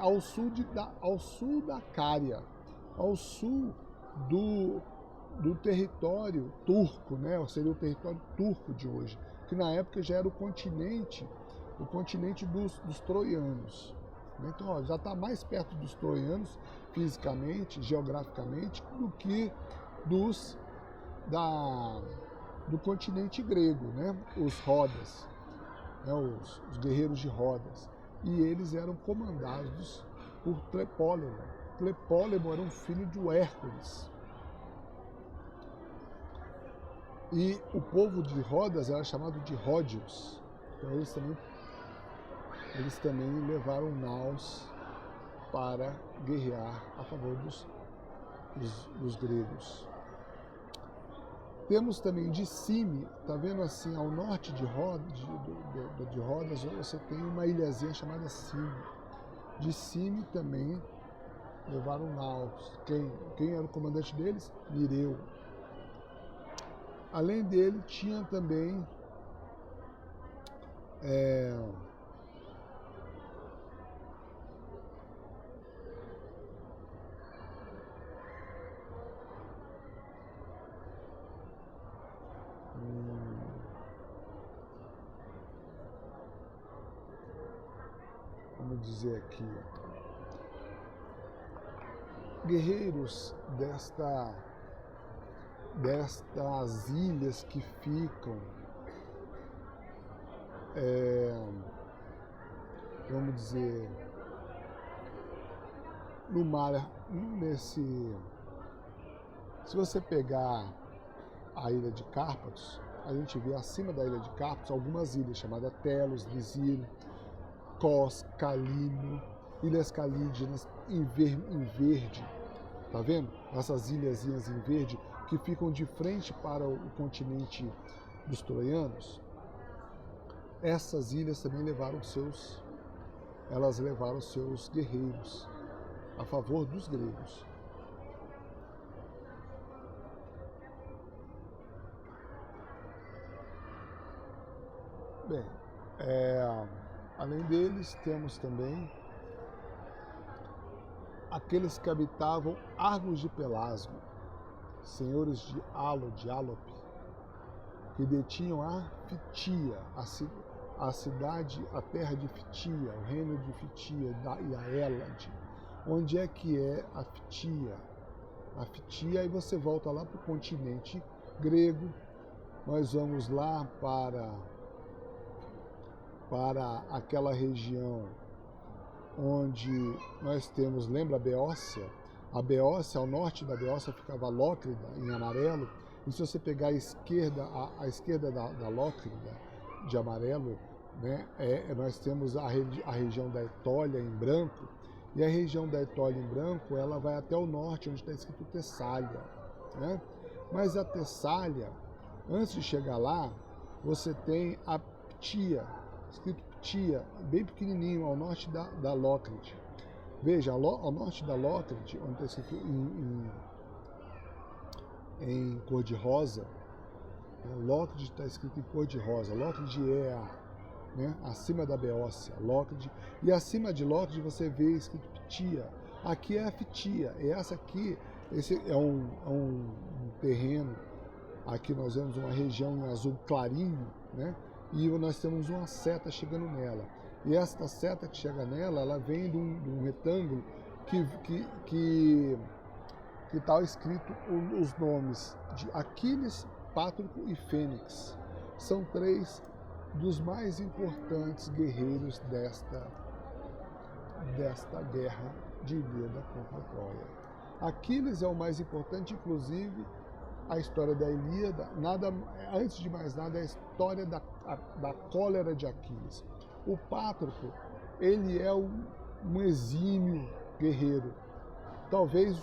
ao sul da Cária, ao sul do território turco, né? Seria o território turco de hoje, que na época já era o continente dos troianos. Então, já está mais perto dos troianos, fisicamente, geograficamente, do que do continente grego, né? Os Rodas, né? Os guerreiros de Rodas. E eles eram comandados por Tlepólemo. Tlepólemo era um filho de Hércules. E o povo de Rodas era chamado de Ródios. Então eles também levaram naus para guerrear a favor dos gregos. Temos também de Cime, tá vendo assim, ao norte de Rodas, você tem uma ilhazinha chamada Cime. De Cime também levaram naus. Quem era o comandante deles? Mireu. Além dele, tinha também vamos dizer aqui, guerreiros destas ilhas que ficam, vamos dizer, no mar, se você pegar a ilha de Cárpatos, a gente vê acima da ilha de Cárpatos algumas ilhas chamadas Telos, Lisírio, Cos, Calino, ilhas calídinas em verde, tá vendo? Essas ilhazinhas em verde que ficam de frente para o continente dos troianos. Essas ilhas também levaram seus guerreiros a favor dos gregos. Bem, além deles, temos também aqueles que habitavam Argos de Pelasgo, senhores de Álope, que detinham a Fitia, a cidade, a terra de Fitia, o reino de Fitia e a Hélade. Onde é que é a Fitia? A Fitia, aí você volta lá para o continente grego, nós vamos lá para aquela região onde nós temos, lembra a Beócia? A Beócia, ao norte da Beócia ficava Lócrida, em amarelo, e se você pegar a esquerda da Lócrida, de amarelo, né, nós temos a região da Etólia, em branco, e a região da Etólia, em branco, ela vai até o norte, onde está escrito Tessália, né? Mas a Tessália, antes de chegar lá, você tem a Ptia, escrito Ptia, bem pequenininho, ao norte da Lócride. Veja, ao norte da Lothric, onde está escrito em cor de rosa, Lothric está escrito em cor de rosa. Lothric é acima da Beócia, Lothric. E acima de Lothric você vê escrito Ptia. Aqui é a Ptia. E essa aqui, esse é um terreno. Aqui nós vemos uma região em azul clarinho, né? E nós temos uma seta chegando nela. E esta seta que chega nela, ela vem de um retângulo que está escrito os nomes de Aquiles, Pátroclo e Fênix. São 3 dos mais importantes guerreiros desta guerra de Ilíada contra Troia. Aquiles é o mais importante, inclusive a história da Ilíada, antes de mais nada, é a história da cólera de Aquiles. O Pátroclo, ele é um exímio guerreiro. Talvez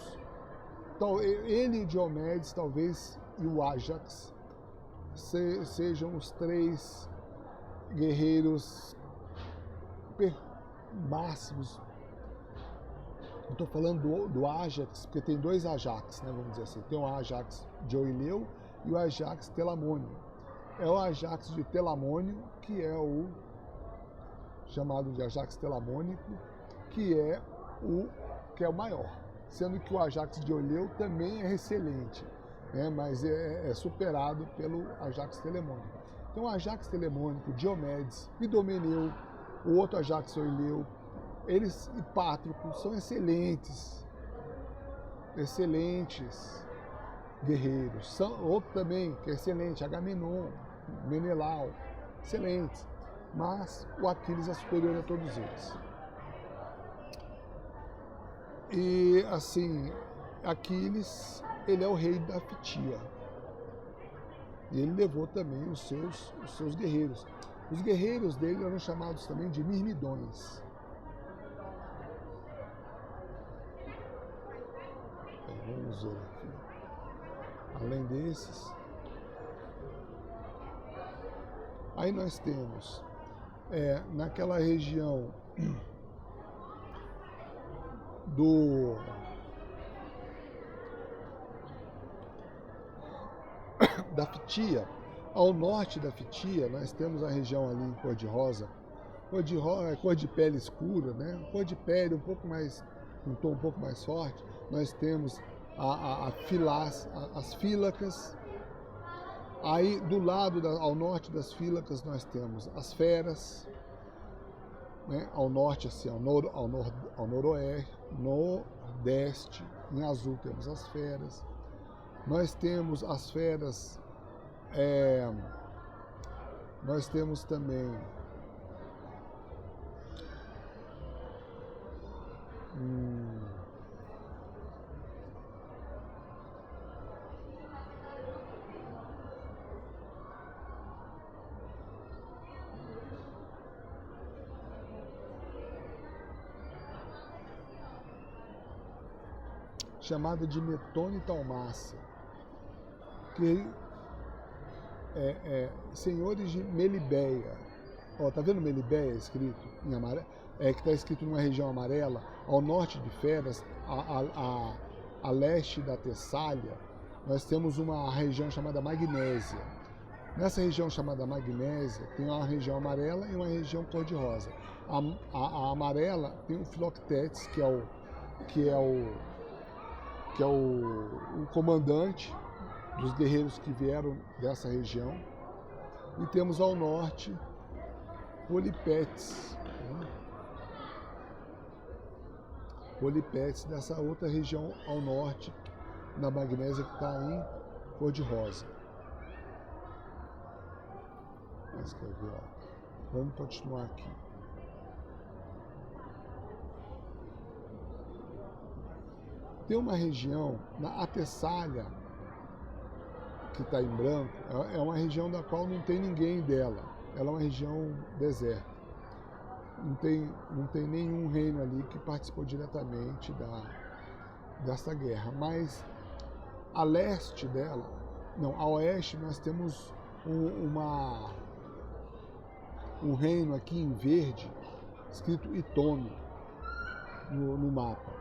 ele e o Diomedes, talvez, e o Ájax sejam os 3 guerreiros máximos. Eu estou falando do Ájax, porque tem 2 Ajax, né, vamos dizer assim. Tem o Ajax de Oileu e o Ajax Telamônio. É o Ajax de Telamônio que é o chamado de Ajax Telamônico, que é o maior, sendo que o Ajax de Oileu também é excelente, né, mas é superado pelo Ajax Telamônico. Então o Ajax Telamônico, Diomedes, Idomeneu, o outro Ajax Oileu, eles e Pátroclo são excelentes guerreiros. Outro também que é excelente, Agamenon, Menelau, excelentes. Mas o Aquiles é superior a todos eles. E assim, Aquiles, ele é o rei da Ptia. E ele levou também os seus guerreiros. Os guerreiros dele eram chamados também de mirmidões. Vamos ver aqui. Além desses, aí nós temos naquela região da Ptia, ao norte da Ptia, nós temos a região ali em cor de rosa, cor de pele escura, né? Cor de pele um tom um pouco mais forte. Nós temos as Fílacas. Aí do lado, ao norte das Fílacas, nós temos as Feras, né? Ao norte, assim, ao noroeste, nordeste, em azul temos as Feras. Nós temos as Feras, nós temos também chamada de Metone e Talmácia, que senhores de Melibeia. Ó, tá vendo Melibeia escrito em amarelo? Que está escrito numa região amarela, ao norte de Feras, a leste da Tessália, nós temos uma região chamada Magnésia. Nessa região chamada Magnésia, tem uma região amarela e uma região cor-de-rosa. A amarela tem o Filoctetes, que é o comandante dos guerreiros que vieram dessa região. E temos ao norte Polipetes, Polipetes dessa outra região ao norte, na Magnésia, que está em cor-de-rosa. Mas quer ver, ó. Vamos continuar aqui. Tem uma região, a Tessália, que está em branco, é uma região da qual não tem ninguém dela. Ela é uma região deserta. Não tem nenhum reino ali que participou diretamente dessa guerra. Mas a leste dela, a oeste, nós temos um reino aqui em verde, escrito Itone. no mapa.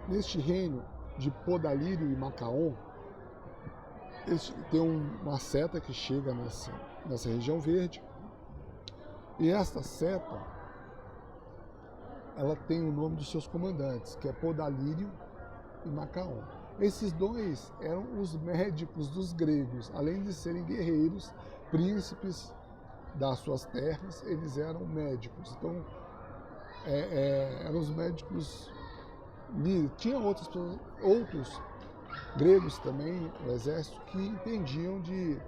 Neste reino de Podalírio e Macaon, tem uma seta que chega nessa região verde, e esta seta ela tem o nome dos seus comandantes, que é Podalírio e Macaon. Esses dois eram os médicos dos gregos, além de serem guerreiros, príncipes das suas terras, eles eram médicos. Então, eram os médicos. Tinha outros gregos também, o exército, que entendiam de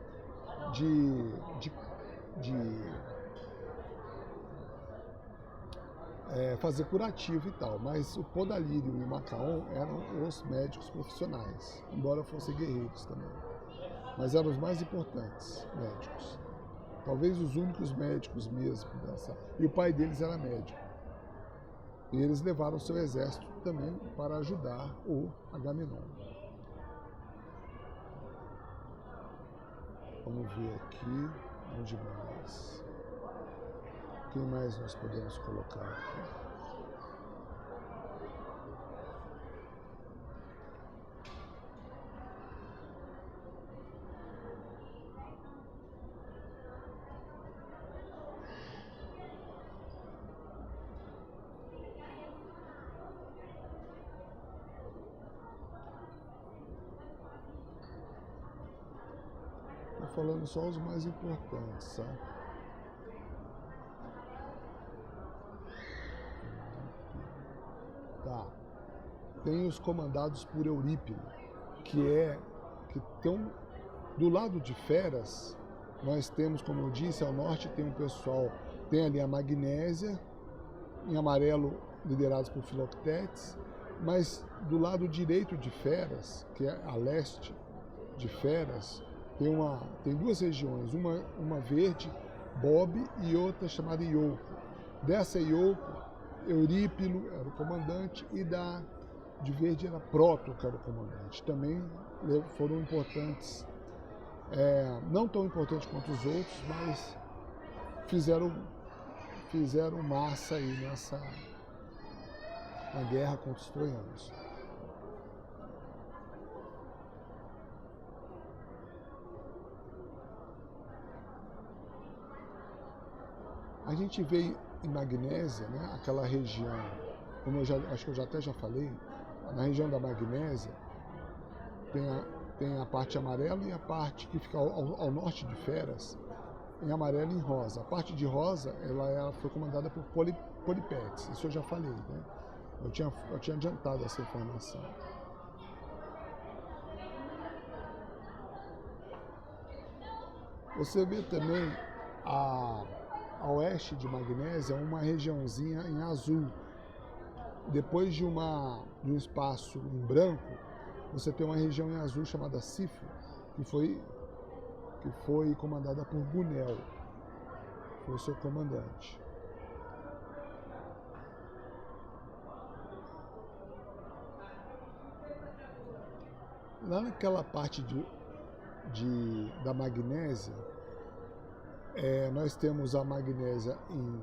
fazer curativo e tal, mas o Podalírio e o Macaon eram os médicos profissionais, embora fossem guerreiros também, mas eram os mais importantes médicos, talvez os únicos médicos mesmo e o pai deles era médico, e eles levaram seu exército também para ajudar o Agamenon. Vamos ver aqui, onde mais? Quem mais nós podemos colocar aqui? Estou falando só os mais importantes, sabe? Tá. Tem os comandados por Eurípilo, que estão do lado de Feras. Nós temos, como eu disse, ao norte tem um pessoal, tem ali a Magnésia, em amarelo, liderados por Filoctetes, mas do lado direito de Feras, que é a leste de Feras, tem duas regiões, uma verde, Bob, e outra chamada Ioco. Dessa Ioco, Eurípilo era o comandante e de verde era Proto, que era o comandante. Também foram importantes, não tão importantes quanto os outros, mas fizeram massa aí na guerra contra os troianos. A gente vê em Magnésia, né, aquela região, como acho que eu até já falei, na região da Magnésia tem a parte amarela e a parte que fica ao norte de Feras, em amarelo e em rosa. A parte de rosa ela foi comandada por Polipetes, isso eu já falei, né? Eu tinha adiantado essa informação. Você vê também a oeste de Magnésia uma regiãozinha em azul. Depois de um espaço em branco, você tem uma região em azul chamada Cifro, que foi comandada por Gunel, foi o seu comandante. Lá naquela parte da Magnésia, nós temos a Magnésia em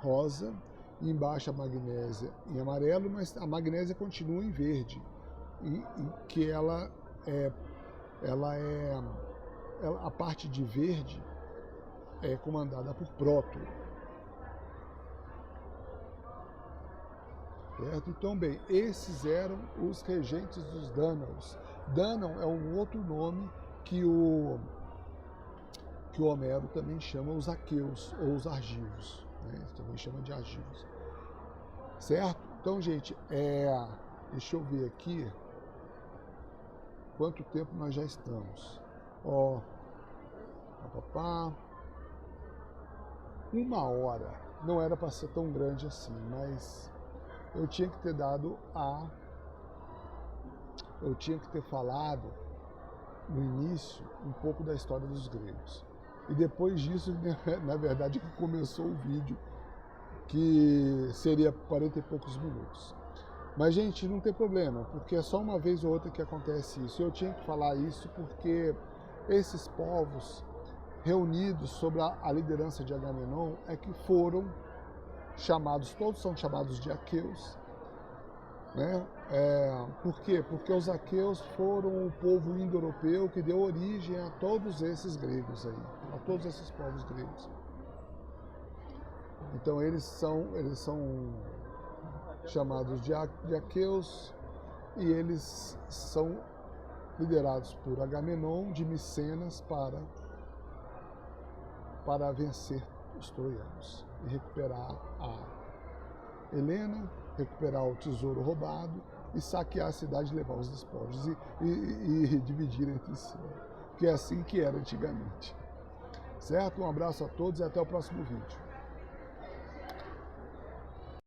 rosa, e embaixo a Magnésia em amarelo, mas a Magnésia continua em verde, que a parte de verde é comandada por Proto. Certo? Então, bem, esses eram os regentes dos Dânaos. Dânaon é um outro nome que o Homero também chama os aqueus ou os argivos, né? Também chama de argivos, certo? Então, gente, deixa eu ver aqui quanto tempo nós já estamos. Uma hora, não era para ser tão grande assim, mas eu tinha que ter falado no início um pouco da história dos gregos. E depois disso, na verdade, que começou o vídeo, que seria 40 e poucos minutos. Mas, gente, não tem problema, porque é só uma vez ou outra que acontece isso. Eu tinha que falar isso porque esses povos reunidos sob a liderança de Agamenon é que foram todos são chamados de aqueus, né? Por quê? Porque os aqueus foram o povo indo-europeu que deu origem a todos esses gregos aí, a todos esses povos gregos. Então eles são chamados de aqueus e eles são liderados por Agamenon de Micenas para vencer os troianos e recuperar a Helena, recuperar o tesouro roubado e saquear a cidade e levar os despojos e dividir entre si, que é assim que era antigamente. Certo? Um abraço a todos e até o próximo vídeo.